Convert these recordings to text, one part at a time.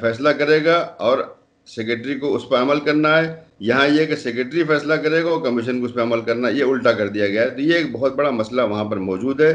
فیصلہ کرے گا اور سیکرٹری کو اس پر عمل کرنا ہے. یہاں یہ کہ سیکرٹری فیصلہ کرے گا اور کمیشن کو اس پہ عمل کرنا ہے، یہ الٹا کر دیا گیا ہے. تو یہ ایک بہت بڑا مسئلہ وہاں پر موجود ہے،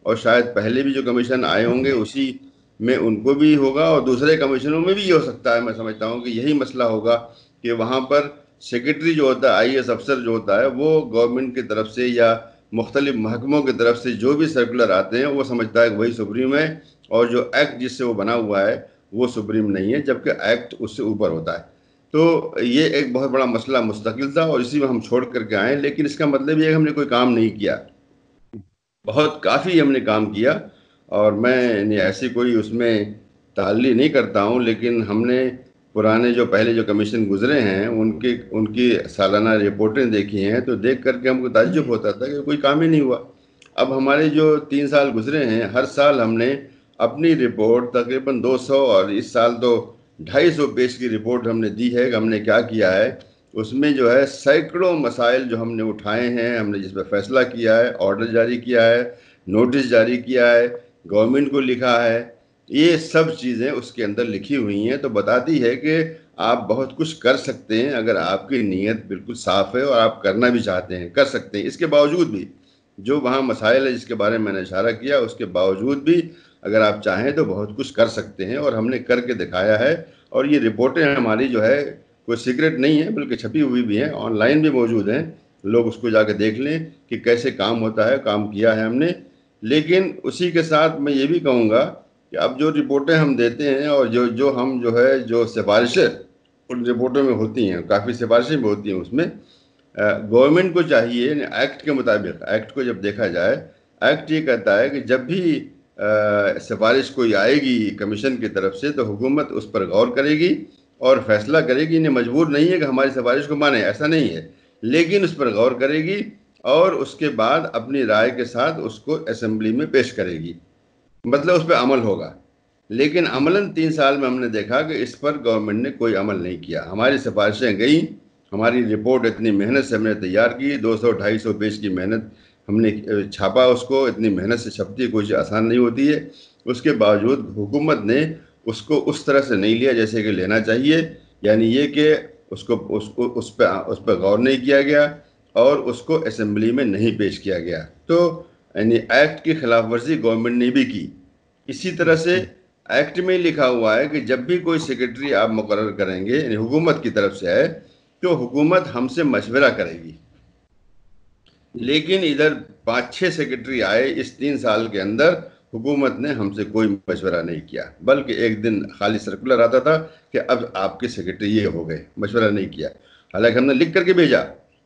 اور شاید پہلے بھی جو کمیشن آئے ہوں گے اسی میں ان کو بھی ہوگا، اور دوسرے کمیشنوں میں بھی یہ ہو سکتا ہے. میں سمجھتا ہوں کہ یہی مسئلہ ہوگا کہ وہاں پر سیکرٹری جو ہوتا ہے، آئی ایس افسر جو ہوتا ہے، وہ گورنمنٹ کی طرف سے یا مختلف محکموں کی طرف سے جو بھی سرکولر آتے ہیں وہ سمجھتا ہے کہ وہی سپریم ہے، اور جو ایکٹ جس سے وہ بنا ہوا ہے وہ سپریم نہیں ہے، جبکہ ایکٹ اس سے اوپر ہوتا ہے. تو یہ ایک بہت بڑا مسئلہ مستقل تھا اور اسی میں ہم چھوڑ کر کے آئے. لیکن اس کا مطلب یہ ہے کہ ہم نے کوئی کام نہیں کیا، بہت کافی ہم نے کام کیا. اور میں ایسی کوئی اس میں تعلی نہیں کرتا ہوں، لیکن ہم نے پرانے جو پہلے جو کمیشن گزرے ہیں ان کی سالانہ رپورٹیں دیکھی ہیں، تو دیکھ کر کے ہم کو تعجب ہوتا تھا کہ کوئی کام ہی نہیں ہوا. اب ہمارے جو 3 سال گزرے ہیں، ہر سال ہم نے اپنی رپورٹ تقریباً 200 اور اس سال تو 250 پیج کی رپورٹ ہم نے دی ہے کہ ہم نے کیا کیا ہے. اس میں جو ہے سینکڑوں مسائل جو ہم نے اٹھائے ہیں، ہم نے جس پہ فیصلہ کیا ہے، آرڈر جاری کیا ہے، نوٹس جاری کیا ہے، گورنمنٹ کو لکھا ہے، یہ سب چیزیں اس کے اندر لکھی ہوئی ہیں. تو بتاتی ہے کہ آپ بہت کچھ کر سکتے ہیں اگر آپ کی نیت بالکل صاف ہے اور آپ کرنا بھی چاہتے ہیں، کر سکتے ہیں. اس کے باوجود بھی جو وہاں مسائل ہے جس کے بارے میں نے اشارہ کیا، اس کے باوجود بھی اگر آپ چاہیں تو بہت کچھ کر سکتے ہیں، اور ہم نے کر کے دکھایا ہے. اور یہ رپورٹیں ہماری جو ہے کوئی سیکرٹ نہیں ہے، بلکہ چھپی ہوئی بھی ہیں، آن لائن بھی موجود ہیں. لوگ اس کو جا کے دیکھ لیں کہ کیسے کام ہوتا ہے، کام کیا ہے ہم نے. لیکن اسی کے ساتھ میں یہ بھی کہوں گا کہ اب جو رپورٹیں ہم دیتے ہیں اور جو ہم جو سفارشیں ان رپورٹوں میں ہوتی ہیں، کافی سفارشیں بھی ہوتی ہیں اس میں. گورنمنٹ کو چاہیے، ایکٹ کے مطابق، ایکٹ کو جب دیکھا جائے، ایکٹ یہ کہتا ہے کہ جب بھی سفارش کوئی آئے گی کمیشن کی طرف سے تو حکومت اس پر غور کرے گی اور فیصلہ کرے گی. انہیں مجبور نہیں ہے کہ ہماری سفارش کو مانے، ایسا نہیں ہے، لیکن اس پر غور کرے گی اور اس کے بعد اپنی رائے کے ساتھ اس کو اسمبلی میں پیش کرے گی، مطلب اس پہ عمل ہوگا. لیکن عملاً 3 سال میں ہم نے دیکھا کہ اس پر گورنمنٹ نے کوئی عمل نہیں کیا. ہماری سفارشیں گئیں، ہماری رپورٹ اتنی محنت سے ہم نے تیار کی، 200-250 پیج کی محنت ہم نے چھاپا، اس کو اتنی محنت سے چھپتی ہے، کوئی چیز آسان نہیں ہوتی ہے. اس کے باوجود حکومت نے اس کو اس طرح سے نہیں لیا جیسے کہ لینا چاہیے. یعنی یہ کہ اس پہ غور نہیں کیا گیا اور اس کو اسمبلی میں نہیں پیش کیا گیا. تو یعنی ایکٹ کی خلاف ورزی گورنمنٹ نے بھی کی. اسی طرح سے ایکٹ میں لکھا ہوا ہے کہ جب بھی کوئی سیکرٹری آپ مقرر کریں گے، یعنی حکومت کی طرف سے ہے، تو حکومت ہم سے مشورہ کرے گی. لیکن ادھر 5-6 سیکرٹری آئے اس 3 سال کے اندر، حکومت نے ہم سے کوئی مشورہ نہیں کیا، بلکہ ایک دن خالی سرکولر آتا تھا کہ اب آپ کے سیکرٹری یہ ہو گئے، مشورہ نہیں کیا. حالانکہ ہم نے لکھ کر کے بھیجا،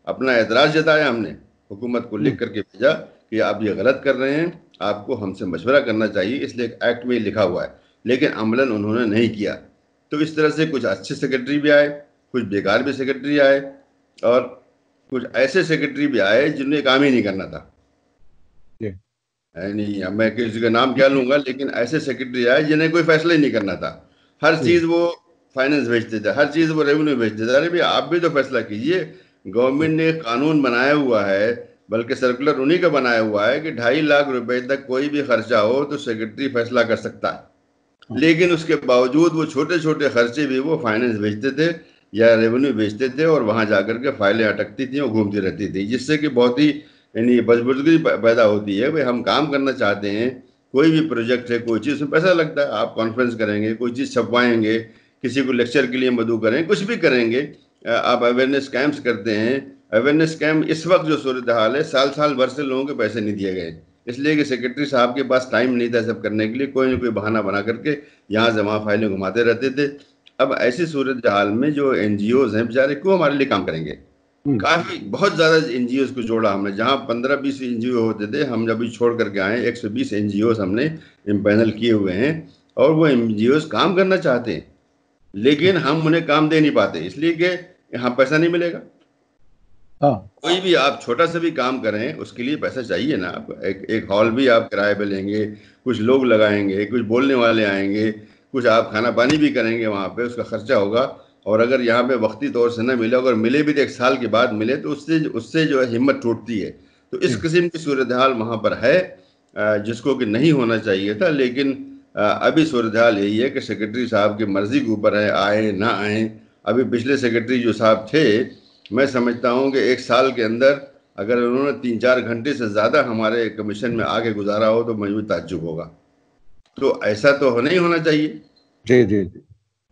اپنا اعتراض جتایا، ہم نے حکومت کو لکھ کر کے بھیجا کہ آپ یہ غلط کر رہے ہیں، آپ کو ہم سے مشورہ کرنا چاہیے، اس لیے ایکٹ میں لکھا ہوا ہے. لیکن عملاً انہوں نے نہیں کیا. تو اس طرح سے کچھ اچھے سیکرٹری بھی آئے، کچھ بیکار بھی سیکرٹری آئے، اور کچھ ایسے سیکرٹری بھی آئے جنہوں نے کام ہی نہیں کرنا تھا. نہیں، میں کسی کا نام کیا لوں گا، لیکن ایسے سیکرٹری آئے جنہیں کوئی فیصلہ ہی نہیں کرنا تھا. ہر چیز وہ فائننس بھیجتے تھے، ہر چیز وہ ریونیو بھیجتے تھے. ارے بھائی آپ بھی تو فیصلہ کیجئے. گورنمنٹ نے قانون بنایا ہوا ہے، بلکہ سرکولر انہی کا بنایا ہوا ہے کہ 2.5 لاکھ روپے تک کوئی بھی خرچہ ہو تو سیکرٹری فیصلہ کر سکتا ہے. لیکن اس کے باوجود وہ چھوٹے چھوٹے خرچے بھی وہ فائننس بھیجتے تھے یا ریونیو بھیجتے تھے، اور وہاں جا کر کے فائلیں اٹکتی تھیں اور گھومتی رہتی تھی، جس سے کہ بہت ہی یعنی بزبردگی پیدا ہوتی ہے. بھائی ہم کام کرنا چاہتے ہیں، کوئی بھی پروجیکٹ ہے، کوئی چیز میں پیسہ لگتا ہے. آپ کانفرنس کریں گے، کوئی چیز چھپوائیں گے، کسی کو لیکچر کے لیے مدعو کریں، کچھ بھی کریں گے، آپ اویئرنیس کیمپس کرتے ہیں. اویئرنیس کیمپ اس وقت جو صورتحال ہے، سال بھر سے لوگوں کے پیسے نہیں دیے گئے، اس لیے کہ سیکرٹری صاحب کے پاس ٹائم نہیں تھا سب کرنے کے لیے. کوئی نہ کوئی بہانہ بنا کر کے یہاں سے وہاں فائلیں گھماتے رہتے تھے. اب ایسی صورتحال میں جو این جی اوز ہیں بیچارے کیوں ہمارے لیے کام کریں گے؟ کافی بہت زیادہ این جی اوز کو جوڑا ہم نے، جہاں 15-20 این جی او ہوتے تھے، ہم جب چھوڑ کر کے آئے 120 این جی اوز ہم نے امپینل کیے ہوئے ہیں. اور وہ این جی اوز کام کرنا چاہتے ہیں، لیکن ہم انہیں کام دے نہیں پاتے، اس لیے کہ یہاں پیسہ نہیں ملے گا. کوئی بھی آپ چھوٹا سا بھی کام کریں، اس کے لیے پیسہ چاہیے نا. آپ ایک ہال بھی آپ کرائے پہ لیں گے، کچھ لوگ لگائیں گے، کچھ بولنے والے آئیں گے، کچھ آپ کھانا پانی بھی کریں گے وہاں پہ، اس کا خرچہ ہوگا. اور اگر یہاں پہ وقتی طور سے نہ ملے، اگر ملے بھی تو 1 سال کے بعد ملے، تو اس سے جو ہے ہمت ٹوٹتی ہے. تو اس قسم کی صورتحال وہاں پر ہے، جس کو کہ نہیں ہونا چاہیے تھا. لیکن ابھی صورتحال یہی ہے کہ سیکرٹری صاحب کی مرضی کے اوپر ہے، آئے نہ آئیں۔ ابھی پچھلے سیکرٹری جو صاحب تھے، میں سمجھتا ہوں کہ 1 سال کے اندر اگر انہوں نے 3-4 گھنٹے سے زیادہ ہمارے کمیشن میں آگے گزارا ہو تو مجھے تعجب ہوگا۔ تو ایسا تو نہیں ہونا چاہیے، جی جی جی۔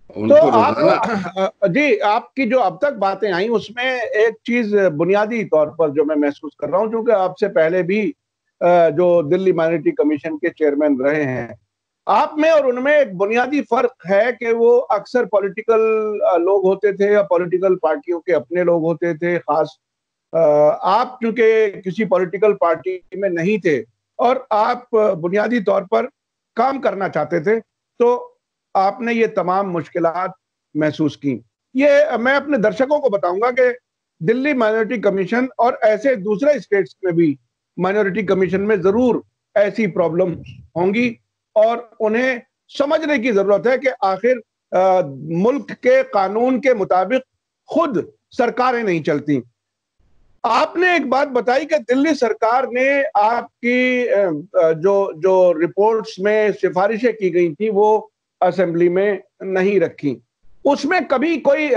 ان تو کو آپ روزانہ جی، آپ کی جو اب تک باتیں آئیں اس میں ایک چیز بنیادی طور پر جو میں محسوس کر رہا ہوں، چونکہ آپ سے پہلے بھی جو دلی مائنورٹی کمیشن کے چیئرمین رہے ہیں، آپ میں اور ان میں ایک بنیادی فرق ہے کہ وہ اکثر پولیٹیکل لوگ ہوتے تھے یا پولیٹیکل پارٹیوں کے اپنے لوگ ہوتے تھے خاص۔ آپ چونکہ کسی پولیٹیکل پارٹی میں نہیں تھے اور آپ بنیادی طور پر کام کرنا چاہتے تھے، تو آپ نے یہ تمام مشکلات محسوس کی۔ یہ میں اپنے درشکوں کو بتاؤں گا کہ دلی مائنورٹی کمیشن اور ایسے دوسرے اسٹیٹس میں بھی مائنورٹی کمیشن میں ضرور ایسی پرابلم ہوں گی، اور انہیں سمجھنے کی ضرورت ہے کہ آخر ملک کے قانون کے مطابق خود سرکاریں نہیں چلتی۔ آپ نے ایک بات بتائی کہ دلی سرکار نے آپ کی جو رپورٹس میں سفارشیں کی گئی تھی وہ اسمبلی میں نہیں رکھی۔ اس میں کبھی کوئی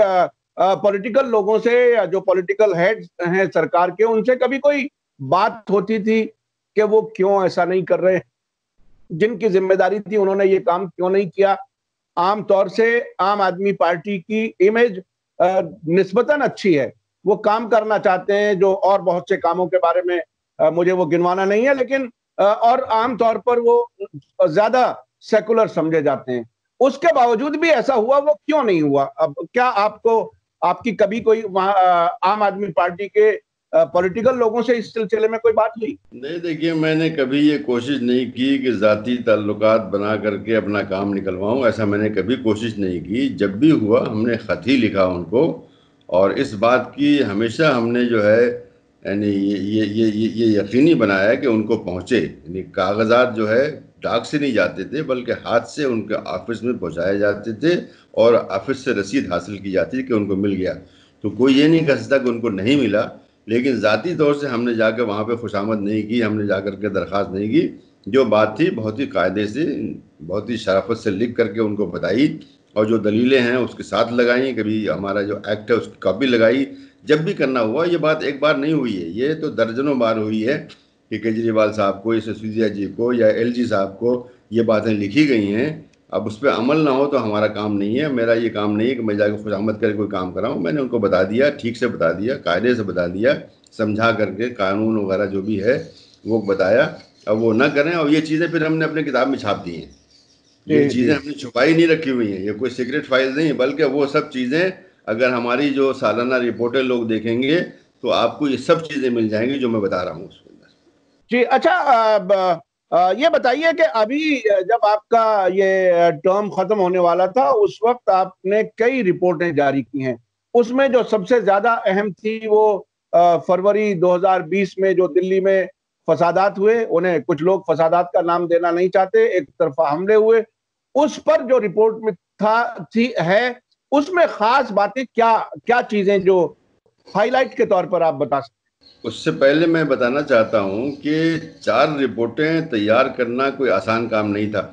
پولیٹیکل لوگوں سے یا جو پولیٹیکل ہیڈ ہیں سرکار کے، ان سے کبھی کوئی بات ہوتی تھی کہ وہ کیوں ایسا نہیں کر رہے، جن کی ذمہ داری تھی انہوں نے یہ کام کیوں نہیں کیا؟ عام طور سے عام آدمی پارٹی کی امیج نسبتاً اچھی ہے، وہ کام کرنا چاہتے ہیں، جو اور بہت سے کاموں کے بارے میں مجھے وہ گنوانا نہیں ہے، لیکن اور عام طور پر وہ زیادہ سیکولر سمجھے جاتے ہیں۔ اس کے باوجود بھی ایسا ہوا، وہ کیوں نہیں ہوا؟ اب کیا آپ کی کبھی کوئی عام آدمی پارٹی کے پولیٹیکل لوگوں سے اس سلسلے میں کوئی بات ہوئی؟ نہیں، دیکھیے میں نے کبھی یہ کوشش نہیں کی کہ ذاتی تعلقات بنا کر کے اپنا کام نکلواؤں، ایسا میں نے کبھی کوشش نہیں کی۔ جب بھی ہوا ہم نے خط ہی لکھا ان کو، اور اس بات کی ہمیشہ ہم نے جو ہے یعنی یہ یقینی بنایا کہ ان کو پہنچے، یعنی کاغذات جو ہے ڈاک سے نہیں جاتے تھے بلکہ ہاتھ سے ان کے آفس میں پہنچائے جاتے تھے، اور آفس سے رسید حاصل کی جاتی تھی کہ ان کو مل گیا۔ تو کوئی یہ نہیں کہہ سکتا کہ ان کو نہیں ملا، لیکن ذاتی طور سے ہم نے جا کے وہاں پہ خوشامد نہیں کی، ہم نے جا کر کے درخواست نہیں کی۔ جو بات تھی بہت ہی قاعدے سے، بہت ہی شرافت سے لکھ کر کے ان کو بتائی، اور جو دلیلیں ہیں اس کے ساتھ لگائیں، کبھی ہمارا جو ایکٹ ہے اس کی کاپی لگائی۔ جب بھی کرنا ہوا، یہ بات ایک بار نہیں ہوئی ہے، یہ تو درجنوں بار ہوئی ہے کہ کیجریوال صاحب کو، سسودیا جی کو یا ایل جی صاحب کو یہ باتیں لکھی گئی ہیں۔ اب اس پہ عمل نہ ہو تو ہمارا کام نہیں ہے، میرا یہ کام نہیں ہے کہ میں جا کے خوشامد کر کے کوئی کام کراؤں۔ میں نے ان کو بتا دیا، ٹھیک سے بتا دیا، قاعدے سے بتا دیا، سمجھا کر کے قانون وغیرہ جو بھی ہے وہ بتایا۔ اب وہ نہ کریں، اور یہ چیزیں پھر ہم نے اپنے کتاب میں چھاپ دی ہیں۔ یہ چیزیں ہم نے چھپائی نہیں رکھی ہوئی ہیں، یہ کوئی سیکرٹ فائل نہیں، بلکہ وہ سب چیزیں اگر ہماری جو سالانہ رپورٹیں لوگ دیکھیں گے تو آپ کو یہ سب چیزیں مل جائیں گی جو میں بتا رہا ہوں اس کے اندر۔ جی اچھا، یہ بتائیے کہ ابھی جب آپ کا یہ ٹرم ختم ہونے والا تھا اس وقت آپ نے کئی رپورٹیں جاری کی ہیں، اس میں جو سب سے زیادہ اہم تھی وہ فروری 2020 میں جو دلی میں فسادات ہوئے، انہیں کچھ لوگ فسادات کا نام دینا نہیں چاہتے، ایک طرفہ حملے ہوئے، اس پر جو رپورٹ میں ہے اس میں خاص باتیں کیا چیزیں جو ہائی لائٹ کے طور پر آپ بتا سکتے؟ اس سے پہلے میں بتانا چاہتا ہوں کہ 4 رپورٹیں تیار کرنا کوئی آسان کام نہیں تھا،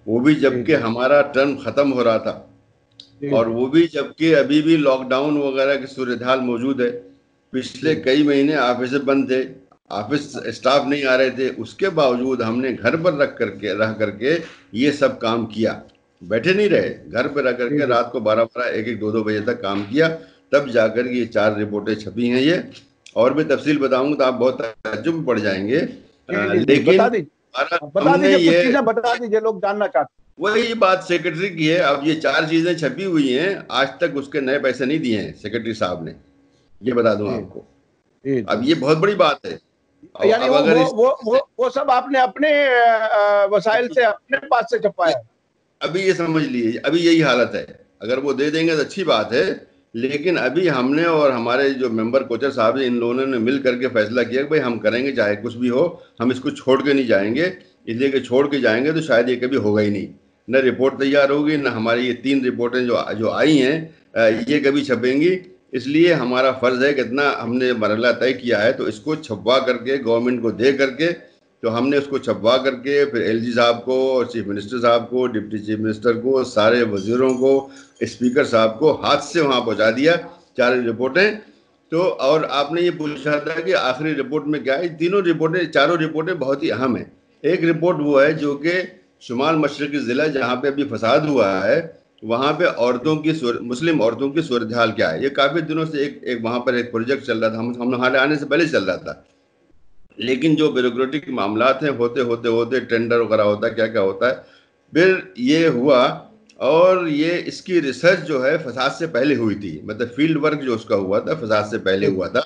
وہ بھی جبکہ ہمارا ٹرم ختم ہو رہا تھا، اور وہ بھی جبکہ ابھی بھی لاک ڈاؤن وغیرہ کی صورتحال موجود ہے۔ پچھلے کئی مہینے آفس بند تھے، آفس اسٹاف نہیں آ رہے تھے، اس کے باوجود ہم نے گھر پر رہ کر کے یہ سب کام کیا، بیٹھے نہیں رہے، گھر پہ رہ کر کے رات کو 12 1 2 بجے تک کام کیا، تب جا کر یہ 4 رپورٹیں چھپی ہیں۔ یہ اور بھی تفصیل بتاؤں تو آپ بہت تعجب میں پڑ جائیں گے، لیکن بتا ہم نے دیجیے، کچھ یہ چیزیں بتا دیجیے، لوگ جاننا چاہتے ہیں۔ وہی بات سیکرٹری کی ہے۔ اب یہ 4 چیزیں چھپی ہوئی ہیں، آج تک اس کے نئے پیسے نہیں دیے ہیں سیکرٹری صاحب نے، یہ بتا دوں آپ کو۔ اب یہ بہت بڑی بات ہے۔ یعنی اب اگر وہ سب آپ نے اپنے وسائل سے اپنے پاس سے چھپایا؟ ابھی یہ سمجھ لیجیے، ابھی یہی حالت ہے۔ اگر وہ دے دیں گے تو اچھی بات ہے، لیکن ابھی ہم نے اور ہمارے جو ممبر کوچر صاحب ہیں، ان لوگوں نے مل کر کے فیصلہ کیا کہ بھائی ہم کریں گے، چاہے کچھ بھی ہو، ہم اس کو چھوڑ کے نہیں جائیں گے، اس لیے کہ چھوڑ کے جائیں گے تو شاید یہ کبھی ہوگا ہی نہیں، نہ رپورٹ تیار ہوگی، نہ ہماری یہ 3 رپورٹیں جو آئی ہیں یہ کبھی چھپیں گی۔ اس لیے ہمارا فرض ہے کہ اتنا ہم نے مرحلہ طے کیا ہے تو اس کو چھپوا کر کے گورنمنٹ کو دے کر کے تو ہم نے اس کو چھپوا کر کے پھر ایل جی صاحب کو اور چیف منسٹر صاحب کو، ڈپٹی چیف منسٹر کو، سارے وزیروں کو، اسپیکر صاحب کو ہاتھ سے وہاں پہنچا دیا چار رپورٹیں. تو اور آپ نے یہ پوچھا تھا کہ آخری رپورٹ میں کیا ہے. تینوں رپورٹیں، چاروں رپورٹیں بہت ہی اہم ہیں. ایک رپورٹ وہ ہے جو کہ شمال مشرقی ضلع جہاں پہ ابھی فساد ہوا ہے وہاں پہ عورتوں کی مسلم عورتوں کی صورتحال کیا ہے. یہ کافی دنوں سے ایک وہاں پر ایک پروجیکٹ چل رہا تھا، ہم ہمارے آنے سے پہلے چل رہا تھا، لیکن جو بیوروکریٹک معاملات ہیں ہوتے ٹینڈر وغیرہ ہوتا ہے، کیا کیا ہوتا ہے، پھر یہ ہوا. اور یہ اس کی ریسرچ جو ہے فساد سے پہلے ہوئی تھی، مطلب فیلڈ ورک جو اس کا ہوا تھا فساد سے پہلے ہوا تھا،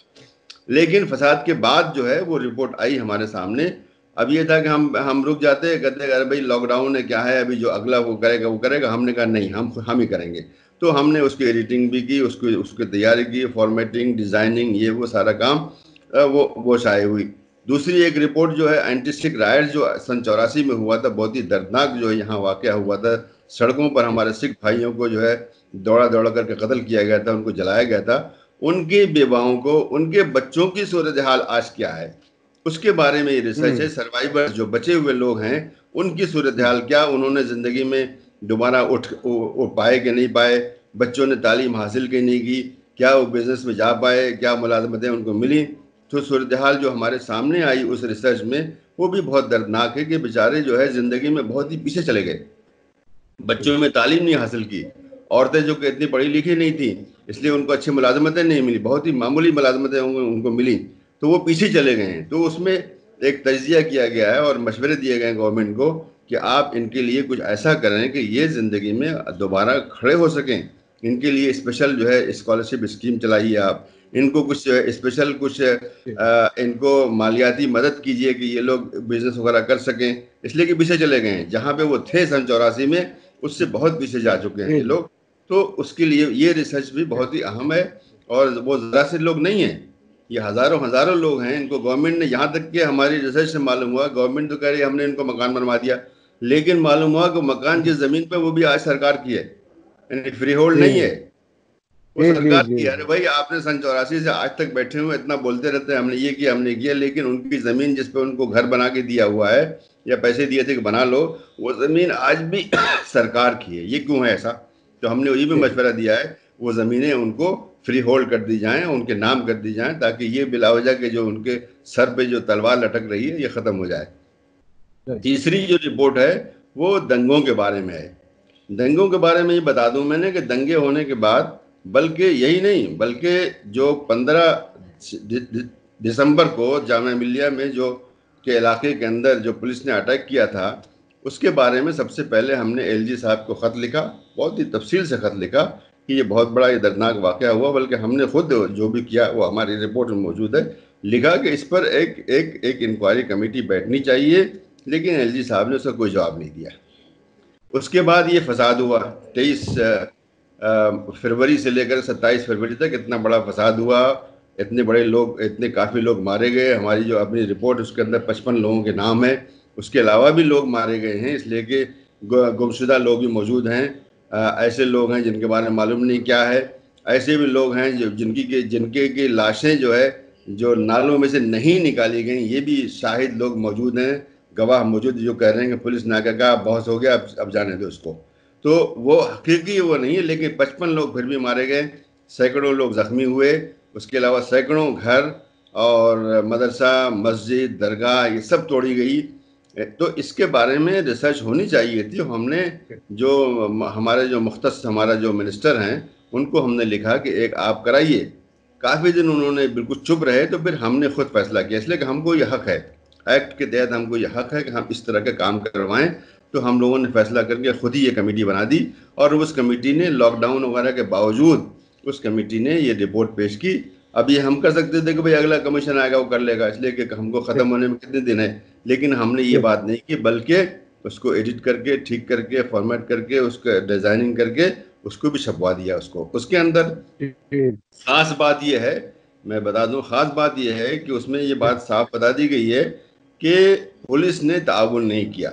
لیکن فساد کے بعد جو ہے وہ رپورٹ آئی ہمارے سامنے. اب یہ تھا کہ ہم رک جاتے، کہتے ارے بھائی لاک ڈاؤن ہے، کیا ہے، ابھی جو اگلا وہ کرے گا. ہم نے کہا نہیں، ہم ہی کریں گے. تو ہم نے اس کی ایڈیٹنگ بھی کی، اس کی تیاری کی، فارمیٹنگ، ڈیزائننگ، یہ وہ سارا کام وہ شائع ہوئی. دوسری ایک رپورٹ جو ہے اینٹی سکھ رائٹ جو سن 84 میں ہوا تھا، بہت ہی دردناک جو ہے یہاں واقعہ ہوا تھا. سڑکوں پر ہمارے سکھ بھائیوں کو جو ہے دوڑا کر کے قتل کیا گیا تھا، ان کو جلایا گیا تھا. ان کی بیواؤں کو، ان کے بچوں کی صورتحال آج کیا ہے، اس کے بارے میں یہ ریسرچ ہے. سروائیور جو بچے ہوئے لوگ ہیں ان کی صورتحال کیا، انہوں نے زندگی میں دوبارہ اٹھ پائے کہ نہیں پائے، بچوں نے تعلیم حاصل کی نہیں کی، کیا وہ بزنس میں جا پائے، کیا ملازمتیں ان کو ملی. تو صورتحال جو ہمارے سامنے آئی اس ریسرچ میں وہ بھی بہت دردناک ہے کہ بیچارے جو ہے زندگی میں بہت ہی پیچھے چلے گئے. بچوں میں تعلیم نہیں حاصل کی، عورتیں جو کہ اتنی پڑھی لکھی نہیں تھیں اس لیے ان کو اچھی ملازمتیں نہیں ملی، بہت ہی معمولی ملازمتیں ان کو ملی، تو وہ پیچھے چلے گئے ہیں. تو اس میں ایک تجزیہ کیا گیا ہے اور مشورے دیے گئے ہیں گورنمنٹ کو کہ آپ ان کے لیے کچھ ایسا کریں کہ یہ زندگی میں دوبارہ کھڑے ہو سکیں. ان کے لیے اسپیشل جو ہے اسکالرشپ اسکیم چلائیے، آپ ان کو کچھ اسپیشل کچھ ان کو مالیاتی مدد کیجیے کہ یہ لوگ بزنس وغیرہ کر سکیں، اس لیے کہ پیچھے چلے گئے ہیں. جہاں پہ وہ تھے سن 84 میں اس سے بہت پیچھے جا چکے ہیں یہ لوگ. تو اس کے لیے یہ ریسرچ بھی بہت ہی اہم ہے، اور وہ ذرا سے لوگ نہیں ہیں، یہ ہزاروں لوگ ہیں. ان کو گورنمنٹ نے، یہاں تک کہ ہماری ریسرچ سے معلوم ہوا، گورنمنٹ تو کہہ رہی ہے ہم نے ان کو مکان بنوا دیا، لیکن معلوم ہوا کہ مکان جس زمین پہ وہ بھی آج سرکار کی ہے، یعنی فری ہولڈ نہیں ہے، وہ سرکار کی ہے. ارے بھائی آپ نے سن 84 سے آج تک بیٹھے ہوئے اتنا بولتے رہتے ہیں ہم نے یہ کیا ہم نے کیا، لیکن ان کی زمین جس پہ ان کو گھر بنا کے دیا ہوا ہے یا پیسے دیے تھے کہ بنا لو، وہ زمین آج بھی سرکار کی ہے. یہ کیوں ہے ایسا؟ تو ہم نے یہ بھی مشورہ دیا ہے وہ زمینیں ان کو فری ہولڈ کر دی جائیں، ان کے نام کر دی جائیں، تاکہ یہ بلا وجہ کہ جو ان کے سر پہ جو تلوار لٹک رہی ہے یہ ختم ہو جائے. تیسری جو رپورٹ ہے وہ دنگوں کے بارے میں ہے. دنگوں کے بارے میں یہ بتا دوں میں نے کہ دنگے ہونے کے بعد، بلکہ یہی نہیں بلکہ جو 15 دسمبر کو جامعہ ملیہ میں جو کے علاقے کے اندر جو پولیس نے اٹیک کیا تھا، اس کے بارے میں سب سے پہلے ہم نے ایل جی صاحب کو خط لکھا، بہت ہی تفصیل سے خط لکھا کہ یہ بہت بڑا یہ دردناک واقعہ ہوا. بلکہ ہم نے خود جو بھی کیا وہ ہماری رپورٹ میں موجود ہے، لکھا کہ اس پر ایک انکوائری کمیٹی بیٹھنی چاہیے، لیکن ایل جی صاحب نے اس کا کوئی جواب نہیں دیا. اس کے بعد یہ فساد ہوا 23 فروری سے لے کر 27 فروری تک اتنا بڑا فساد ہوا، اتنے بڑے لوگ، اتنے کافی لوگ مارے گئے. ہماری جو اپنی رپورٹ اس کے اندر 55 لوگوں کے نام ہیں، اس کے علاوہ بھی لوگ مارے گئے ہیں، اس لیے کہ گمشدہ لوگ بھی موجود ہیں. ایسے لوگ ہیں جن کے بارے میں معلوم نہیں کیا ہے، ایسے بھی لوگ ہیں جن کے لاشیں جو ہے جو نالوں میں سے نہیں نکالی گئیں، یہ بھی شاہد لوگ موجود ہیں، گواہ موجود جو کہہ رہے ہیں کہ پولیس نے آگے کہا بہت ہو گیا اب جانے دو اس کو. تو وہ حقیقی وہ نہیں ہے، لیکن 55 لوگ پھر بھی مارے گئے، سینکڑوں لوگ زخمی ہوئے. اس کے علاوہ سینکڑوں گھر اور مدرسہ، مسجد، درگاہ یہ سب توڑی گئی. تو اس کے بارے میں ریسرچ ہونی چاہیے تھی. ہم نے جو ہمارے جو مختص ہمارا جو منسٹر ہیں ان کو ہم نے لکھا کہ ایک آپ کرائیے. کافی دن انہوں نے بالکل چپ رہے، تو پھر ہم نے خود فیصلہ کیا، اس لیے کہ ہم کو یہ حق ہے، ایکٹ کے تحت ہم کو یہ حق ہے کہ ہم اس طرح کے کام کروائیں. تو ہم لوگوں نے فیصلہ کر کے خود ہی یہ کمیٹی بنا دی، اور اس کمیٹی نے لاک ڈاؤن وغیرہ کے باوجود اس کمیٹی نے یہ رپورٹ پیش کی. اب یہ ہم کر سکتے تھے کہ بھئی اگلا کمیشن آئے گا وہ کر لے گا، اس لیے کہ ہم کو ختم ہونے میں کتنے دن ہیں، لیکن ہم نے یہ بات نہیں کی، بلکہ اس کو ایڈٹ کر کے، ٹھیک کر کے، فارمیٹ کر کے، اس کا ڈیزائننگ کر کے اس کو بھی چھپوا دیا. اس کے اندر خاص بات یہ ہے، میں بتا دوں، خاص بات یہ ہے کہ اس میں یہ بات صاف بتا دی گئی ہے کہ پولیس نے تعاون نہیں کیا.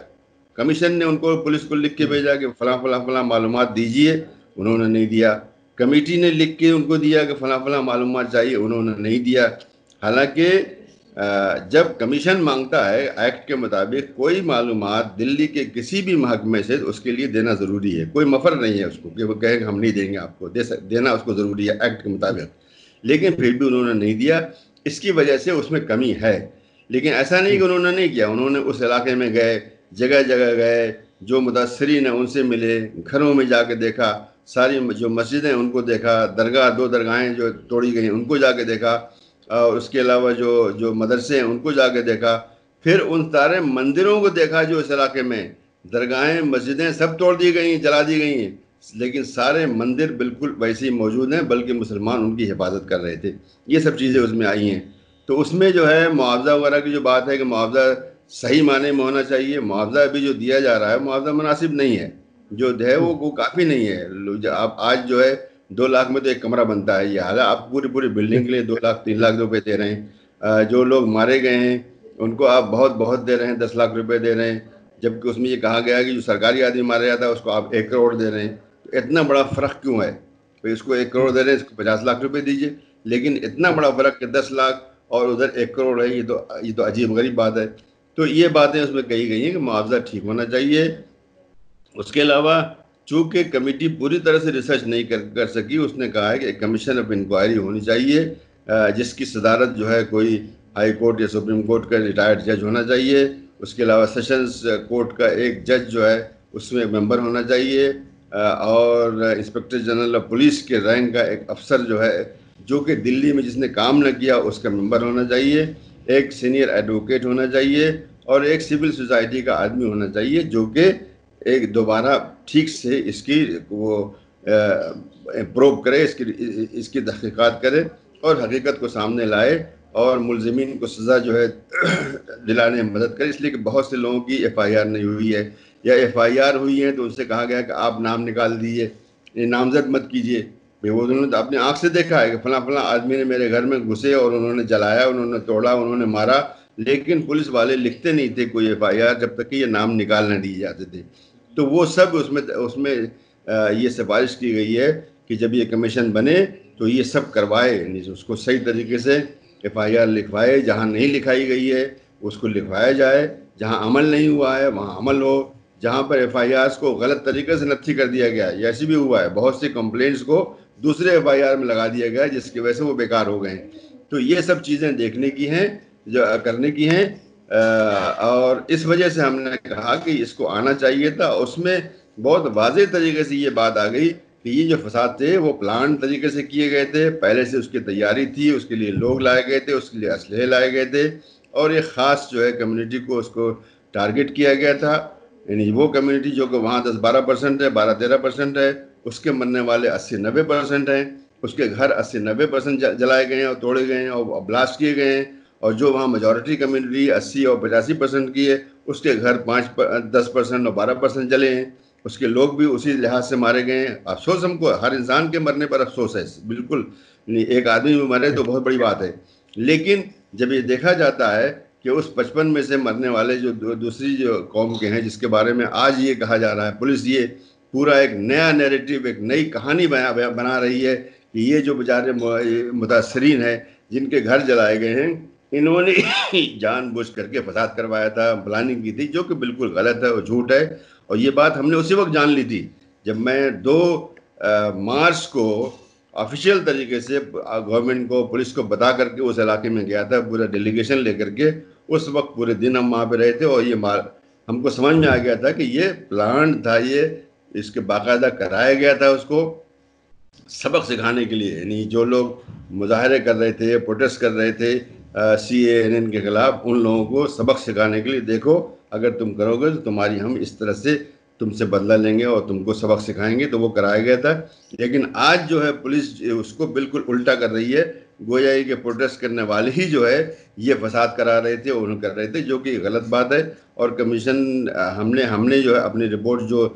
کمیشن نے ان کو، پولیس کو لکھ کے بھیجا کہ فلاں فلاں فلاں معلومات دیجئے، انہوں نے نہیں دیا. کمیٹی نے لکھ کے ان کو دیا کہ فلاں فلاں معلومات چاہیے، انہوں نے نہیں دیا. حالانکہ جب کمیشن مانگتا ہے ایکٹ کے مطابق کوئی معلومات دلی کے کسی بھی محکمے سے، اس کے لیے دینا ضروری ہے، کوئی مفر نہیں ہے اس کو کہ وہ کہیں ہم نہیں دیں گے آپ کو، دینا اس کو ضروری ہے ایکٹ کے مطابق، لیکن پھر بھی انہوں نے نہیں دیا، اس کی وجہ سے اس میں کمی ہے۔ لیکن ایسا نہیں کہ انہوں نے نہیں کیا، انہوں نے اس علاقے میں گئے، جگہ جگہ گئے، جو متاثرین ہیں ان سے ملے، گھروں میں جا کے دیکھا، ساری جو مسجدیں ان کو دیکھا، درگاہ 2 درگاہیں جو توڑی گئی ان کو جا کے دیکھا، اور اس کے علاوہ جو مدرسے ہیں ان کو جا کے دیکھا، پھر ان سارے مندروں کو دیکھا جو اس علاقے میں، درگاہیں مسجدیں سب توڑ دی گئی ہیں، جلا دی گئی ہیں، لیکن سارے مندر بالکل ویسے ہی موجود ہیں، بلکہ مسلمان ان کی حفاظت کر رہے تھے۔ یہ سب چیزیں اس میں آئی ہیں۔ تو اس میں جو ہے معاوضہ وغیرہ کی جو بات ہے کہ معاوضہ صحیح معنی میں ہونا چاہیے، معاوضہ ابھی جو دیا جا رہا ہے معاوضہ مناسب نہیں ہے، جو ہے وہ کافی نہیں ہے۔ آپ آج جو ہے 2 لاکھ میں تو ایک کمرہ بنتا ہے، یہ حال ہے، آپ پوری بلڈنگ کے لیے 2 لاکھ 3 لاکھ روپے دے رہے ہیں۔ جو لوگ مارے گئے ہیں ان کو آپ بہت دے رہے ہیں، 10 لاکھ روپے دے رہے ہیں، جبکہ اس میں یہ کہا گیا ہے کہ جو سرکاری آدمی مارا جاتا ہے اس کو آپ 1 کروڑ دے رہے ہیں۔ تو اتنا بڑا فرق کیوں ہے؟ پھر اس کو 1 کروڑ دے رہے ہیں، اس کو 50 لاکھ روپے دیجیے، لیکن اتنا بڑا فرق کہ 10 لاکھ اور ادھر 1 کروڑ ہے، یہ تو عجیب غریب بات ہے۔ تو یہ باتیں اس میں کہی گئی ہیں کہ معاوضہ ٹھیک ہونا چاہیے۔ اس کے علاوہ چونکہ کمیٹی پوری طرح سے ریسرچ نہیں کر سکی، اس نے کہا ہے کہ ایک کمیشن آف انکوائری ہونی چاہیے، جس کی صدارت جو ہے کوئی ہائی کورٹ یا سپریم کورٹ کا ریٹائرڈ جج ہونا چاہیے۔ اس کے علاوہ سیشنز کورٹ کا ایک جج جو ہے اس میں ممبر ہونا چاہیے، اور انسپکٹر جنرل آف پولیس کے رینک کا ایک افسر جو ہے، جو کہ دلی میں جس نے کام نہ کیا اس کا ممبر ہونا چاہیے، ایک سینئر ایڈوکیٹ ہونا چاہیے، اور ایک سول سوسائٹی کا آدمی ہونا چاہیے جو کہ ایک دوبارہ ٹھیک سے اس کی وہ پروب کرے، اس کی تحقیقات کرے اور حقیقت کو سامنے لائے، اور ملزمین کو سزا جو ہے دلانے میں مدد کرے۔ اس لیے کہ بہت سے لوگوں کی FIR نہیں ہوئی ہے، یا FIR ہوئی ہے تو ان سے کہا گیا کہ آپ نام نکال دیجیے، نامزد مت کیجیے۔ وہ انہوں نے اپنے آنکھ سے دیکھا ہے کہ فلاں آدمی نے میرے گھر میں گھسے اور انہوں نے جلایا، انہوں نے توڑا، انہوں نے مارا، لیکن پولیس والے لکھتے نہیں تھے کوئی FIR جب تک کہ یہ نام نکال نہ دیے جاتے تھے۔ تو وہ سب اس میں یہ سفارش کی گئی ہے کہ جب یہ کمیشن بنے تو یہ سب کروائے، یعنی اس کو صحیح طریقے سے FIR لکھوائے، جہاں نہیں لکھائی گئی ہے اس کو لکھوایا جائے، جہاں عمل نہیں ہوا ہے وہاں عمل ہو، جہاں پر FIRs کو غلط طریقے سے نتھی کر دیا گیا ہے، ایسے بھی ہوا ہے، بہت سی کمپلینٹس کو دوسرے FIR میں لگا دیا گیا جس کی وجہ سے وہ بیکار ہو گئے ہیں۔ تو یہ سب چیزیں دیکھنے کی ہیں، جو کرنے کی ہیں، اور اس وجہ سے ہم نے کہا کہ اس کو آنا چاہیے تھا۔ اس میں بہت واضح طریقے سے یہ بات آ گئی کہ یہ جو فساد تھے وہ پلان طریقے سے کیے گئے تھے، پہلے سے اس کی تیاری تھی، اس کے لیے لوگ لائے گئے تھے، اس کے لیے اسلحے لائے گئے تھے، اور ایک خاص جو ہے کمیونٹی کو اس کو ٹارگٹ کیا گیا تھا، یعنی وہ کمیونٹی جو کہ وہاں 10-12% ہے، 12-13% ہے، اس کے مرنے والے 80-90% ہیں، اس کے گھر 80-90% جلائے گئے ہیں اور توڑے گئے ہیں اور بلاسٹ کیے گئے ہیں، اور جو وہاں میجورٹی کمیونٹی 80 اور 85% کی ہے اس کے گھر 5-10% اور 12% جلے ہیں، اس کے لوگ بھی اسی لحاظ سے مارے گئے ہیں۔ افسوس ہم کو ہر انسان کے مرنے پر افسوس ہے، بالکل، ایک آدمی بھی مرے تو بہت بڑی بات ہے، لیکن جب یہ دیکھا جاتا ہے کہ اس 55 میں سے مرنے والے جو دوسری جو قوم کے ہیں، جس کے بارے میں آج یہ کہا جا رہا ہے، پولیس یہ پورا ایک نیا نیریٹو، ایک نئی کہانی بنا رہی ہے کہ یہ جو بیچارے متاثرین ہیں جن کے گھر جلائے گئے ہیں، انہوں نے جان بوجھ کر کے فساد کروایا تھا، پلاننگ کی تھی، جو کہ بالکل غلط ہے اور جھوٹ ہے۔ اور یہ بات ہم نے اسی وقت جان لی تھی جب میں 2 مارچ کو آفیشیل طریقے سے گورنمنٹ کو، پولیس کو بتا کر کے اس علاقے میں گیا تھا پورا ڈیلیگیشن لے کر کے۔ اس وقت پورے دن ہم وہاں پہ رہے تھے، اور یہ ہم کو سمجھ میں آ گیا تھا کہ یہ پلان تھا، یہ اس کے باقاعدہ کرایا گیا تھا اس کو سبق سکھانے کے لیے، یعنی جو لوگ مظاہرے کر رہے تھے، پروٹیسٹ کر رہے تھے CANN کے خلاف، ان لوگوں کو سبق سکھانے کے لیے، دیکھو اگر تم کرو گے تو تمہاری ہم اس طرح سے تم سے بدلہ لیں گے اور تم کو سبق سکھائیں گے، تو وہ کرایا گیا تھا۔ لیکن آج جو ہے پولیس اس کو بالکل الٹا کر رہی ہے، گویا کہ پروٹیسٹ کرنے والے ہی جو ہے یہ فساد کرا رہے تھے اور انہوں کر رہے تھے، جو کہ غلط بات ہے۔ اور کمیشن ہم نے جو ہے اپنی رپورٹ جو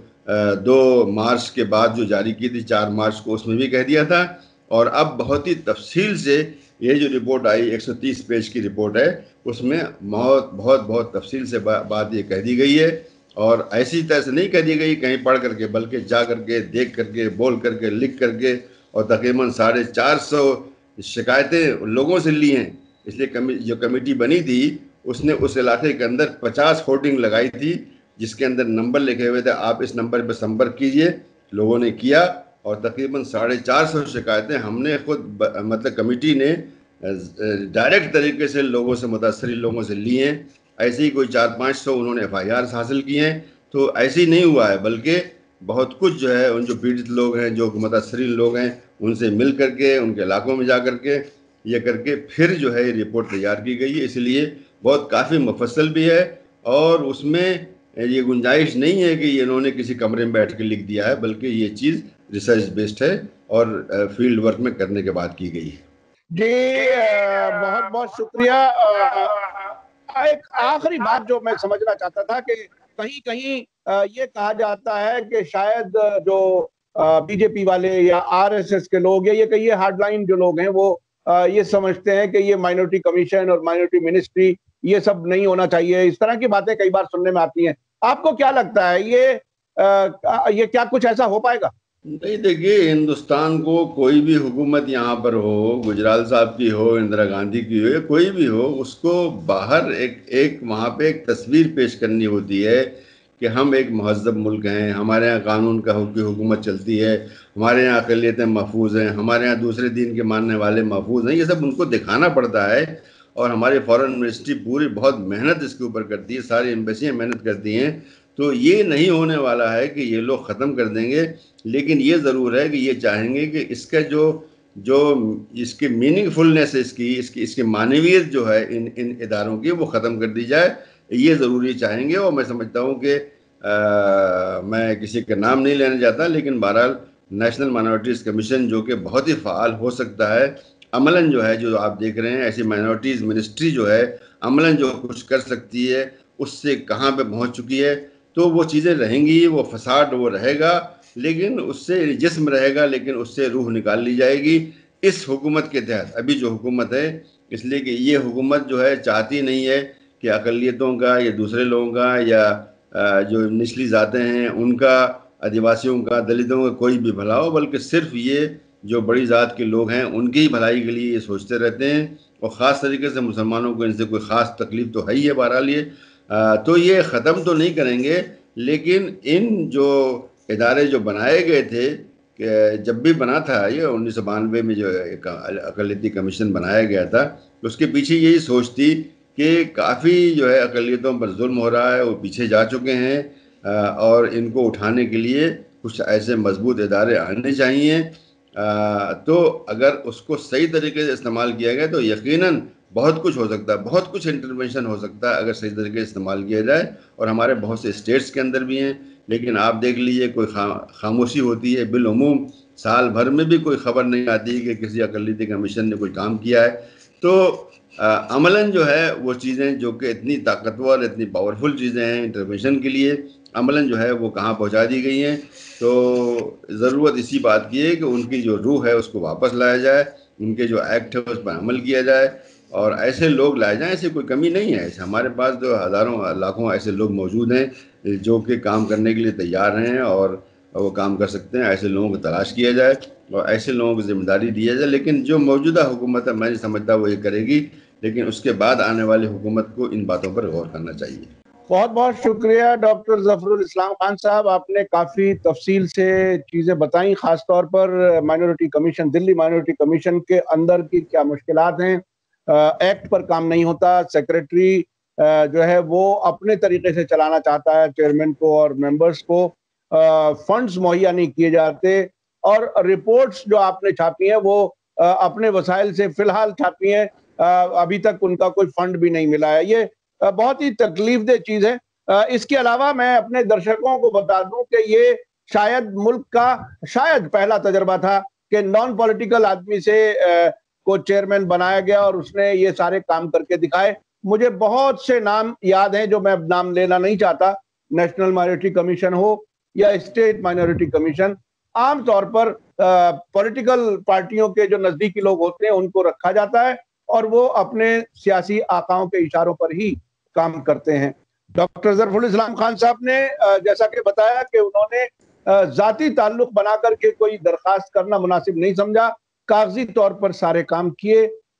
2 مارچ کے بعد جو جاری کی تھی 4 مارچ کو، اس میں بھی کہہ دیا تھا، اور اب بہت ہی تفصیل سے یہ جو رپورٹ آئی 130 پیج کی رپورٹ ہے، اس میں بہت تفصیل سے بات یہ کہہ دی گئی ہے، اور ایسی طرح سے نہیں کہہ دی گئی کہیں پڑھ کر کے، بلکہ جا کر کے، دیکھ کر کے، بول کر کے، لکھ کر کے، اور تقریباً 450 شکایتیں لوگوں سے لی ہیں اس لیے جو کمیٹی بنی تھی اس نے اس علاقے کے اندر 50 ہورڈنگ لگائی تھی جس کے اندر نمبر لکھے ہوئے تھے، آپ اس نمبر پہ سمپرک کیجئے. لوگوں نے کیا اور تقریباً 450 شکایتیں ہم نے خود مطلب کمیٹی نے ڈائریکٹ طریقے سے لوگوں سے، متاثرین لوگوں سے لی ہیں. ایسے ہی کوئی 400-500 انہوں نے FIRs حاصل کی ہیں. تو ایسے ہی نہیں ہوا ہے، بلکہ بہت کچھ جو ہے ان جو پیڑت لوگ ہیں، جو متاثرین لوگ ہیں، ان سے مل کر کے ان کے علاقوں میں جا کر کے یہ کر کے پھر جو ہے یہ رپورٹ تیار کی گئی ہے. اس لیے بہت کافی مفصل بھی ہے اور اس میں یہ گنجائش نہیں ہے کہ انہوں نے کسی کمرے میں بیٹھ کے لکھ دیا ہے، بلکہ یہ چیز ریسرچ بیسڈ ہے اور فیلڈ ورک میں کرنے کے بعد کی گئی ہے. جی بہت بہت شکریہ. ایک آخری بات جو میں سمجھنا چاہتا تھا کہ کہیں کہیں یہ کہا جاتا ہے کہ شاید جو بی جے پی والے یا RSS کے لوگ یا یہ کہیے ہارڈ لائن جو لوگ ہیں وہ یہ سمجھتے ہیں کہ یہ مائنورٹی کمیشن اور مائنورٹی منسٹری یہ سب نہیں ہونا چاہیے. اس طرح کی باتیں کئی بار سننے میں آتی ہیں. آپ کو کیا لگتا ہے یہ کیا کچھ ایسا ہو پائے گا؟ نہیں، دیکھیے ہندوستان کو کوئی بھی حکومت یہاں پر ہو، گجرال صاحب کی ہو، اندرا گاندھی کی ہو، یا کوئی بھی ہو، اس کو باہر ایک وہاں پہ ایک تصویر پیش کرنی ہوتی ہے کہ ہم ایک مہذب ملک ہیں، ہمارے ہاں قانون کا حکومت چلتی ہے، ہمارے یہاں اقلیتیں محفوظ ہیں، ہمارے یہاں دوسرے دین کے ماننے والے محفوظ ہیں. یہ سب ان کو دکھانا پڑتا ہے اور ہماری فارن منسٹری پوری بہت محنت اس کے اوپر کرتی ہے، ساری ایمبیسیاں محنت کرتی ہیں. تو یہ نہیں ہونے والا ہے کہ یہ لوگ ختم کر دیں گے، لیکن یہ ضرور ہے کہ یہ چاہیں گے کہ اس کا جو اس کی میننگ فلنس ہے، اس کی معنویت جو ہے ان اداروں کی، وہ ختم کر دی جائے. یہ ضروری چاہیں گے. اور میں سمجھتا ہوں کہ میں کسی کا نام نہیں لینا چاہتا، لیکن بہرحال نیشنل مائنورٹیز کمیشن جو کہ بہت ہی فعال ہو سکتا ہے، عملاً جو ہے جو آپ دیکھ رہے ہیں ایسی مائنورٹیز منسٹری جو ہے عملاً جو کچھ کر سکتی ہے، اس سے کہاں پہ پہنچ چکی ہے. تو وہ چیزیں رہیں گی، وہ فساد وہ رہے گا، لیکن اس سے جسم رہے گا، لیکن اس سے روح نکال لی جائے گی اس حکومت کے تحت. ابھی جو حکومت ہے، اس لیے کہ یہ حکومت جو ہے چاہتی نہیں ہے کہ اقلیتوں کا یا دوسرے لوگوں کا یا جو نچلی ذاتیں ہیں ان کا، آدیواسیوں کا، دلتوں کا کوئی بھی بھلا ہو، بلکہ صرف یہ جو بڑی ذات کے لوگ ہیں ان کی ہی بھلائی کے لیے یہ سوچتے رہتے ہیں. اور خاص طریقے سے مسلمانوں کو ان سے کوئی خاص تکلیف تو ہے ہی ہے. بہرحال یہ تو یہ ختم تو نہیں کریں گے، لیکن ان جو ادارے جو بنائے گئے تھے، کہ جب بھی بنا تھا یہ 1992 میں جو ایک اقلیتی کمیشن بنایا گیا تھا، اس کے پیچھے یہی سوچ تھی کہ کافی جو ہے اقلیتوں پر ظلم ہو رہا ہے، وہ پیچھے جا چکے ہیں اور ان کو اٹھانے کے لیے کچھ ایسے مضبوط ادارے آنے چاہیے. تو اگر اس کو صحیح طریقے سے استعمال کیا گیا تو یقیناً بہت کچھ ہو سکتا ہے، بہت کچھ انٹرونشن ہو سکتا ہے اگر صحیح طریقے سے استعمال کیا جائے. اور ہمارے بہت سے اسٹیٹس کے اندر بھی ہیں، لیکن آپ دیکھ لیجئے کوئی خاموشی ہوتی ہے. بالعموم سال بھر میں بھی کوئی خبر نہیں آتی کہ کسی اقلیتی کمیشن نے کوئی کام کیا ہے. تو عملاً جو ہے وہ چیزیں جو کہ اتنی طاقتور، اتنی پاورفل چیزیں ہیں انٹرونشن کے لیے، عملاً جو ہے وہ کہاں پہنچا دی گئی ہیں. تو ضرورت اسی بات کی ہے کہ ان کی جو روح ہے اس کو واپس لایا جائے، ان کے جو ایکٹ ہے اس پر عمل کیا جائے اور ایسے لوگ لائے جائیں. ایسی کوئی کمی نہیں ہے. ایسے ہمارے پاس جو ہزاروں لاکھوں ایسے لوگ موجود ہیں جو کہ کام کرنے کے لیے تیار ہیں اور وہ کام کر سکتے ہیں. ایسے لوگوں کو تلاش کیا جائے اور ایسے لوگوں کو ذمہ داری دیا جائے. لیکن جو موجودہ حکومت ہے میں نہیں سمجھتا وہ یہ کرے گی، لیکن اس کے بعد آنے والی حکومت کو ان باتوں پر غور کرنا چاہیے. بہت بہت شکریہ ڈاکٹر ظفر الاسلام خان صاحب. آپ نے کافی تفصیل سے چیزیں بتائیں، خاص طور پر مائنورٹی کمیشن، دلی مائنورٹی کمیشن کے اندر کی کیا مشکلات ہیں. ایکٹ پر کام نہیں ہوتا، سیکریٹری جو ہے وہ اپنے طریقے سے چلانا چاہتا ہے چیئرمین کو اور ممبرز کو، فنڈز مہیا نہیں کیے جاتے، اور رپورٹس جو آپ نے چھاپی ہیں وہ اپنے وسائل سے فی الحال چھاپی ہیں، ابھی تک ان کا کوئی فنڈ بھی نہیں ملا ہے. یہ بہت ہی تکلیف دہ چیز ہے. اس کے علاوہ میں اپنے درشکوں کو بتا دوں کہ یہ شاید ملک کا شاید پہلا تجربہ تھا کہ نان پولیٹیکل آدمی سے کو چیئرمین بنایا گیا اور اس نے یہ سارے کام کر کے دکھائے. مجھے بہت سے نام یاد ہیں جو میں اب نام لینا نہیں چاہتا. نیشنل مائنورٹی کمیشن ہو یا اسٹیٹ مائنورٹی کمیشن، عام طور پر پولیٹیکل پارٹیوں کے جو نزدیکی لوگ ہوتے ہیں ان کو رکھا جاتا ہے اور وہ اپنے سیاسی آقاؤں کے اشاروں پر ہی کام کرتے ہیں. ڈاکٹر ظفر الاسلام خان صاحب نے جیسا کہ بتایا کہ انہوں نے ذاتی تعلق بنا کر کے کوئی درخواست کرنا مناسب نہیں سمجھا، کاغذی طور پر سارے کام کیے.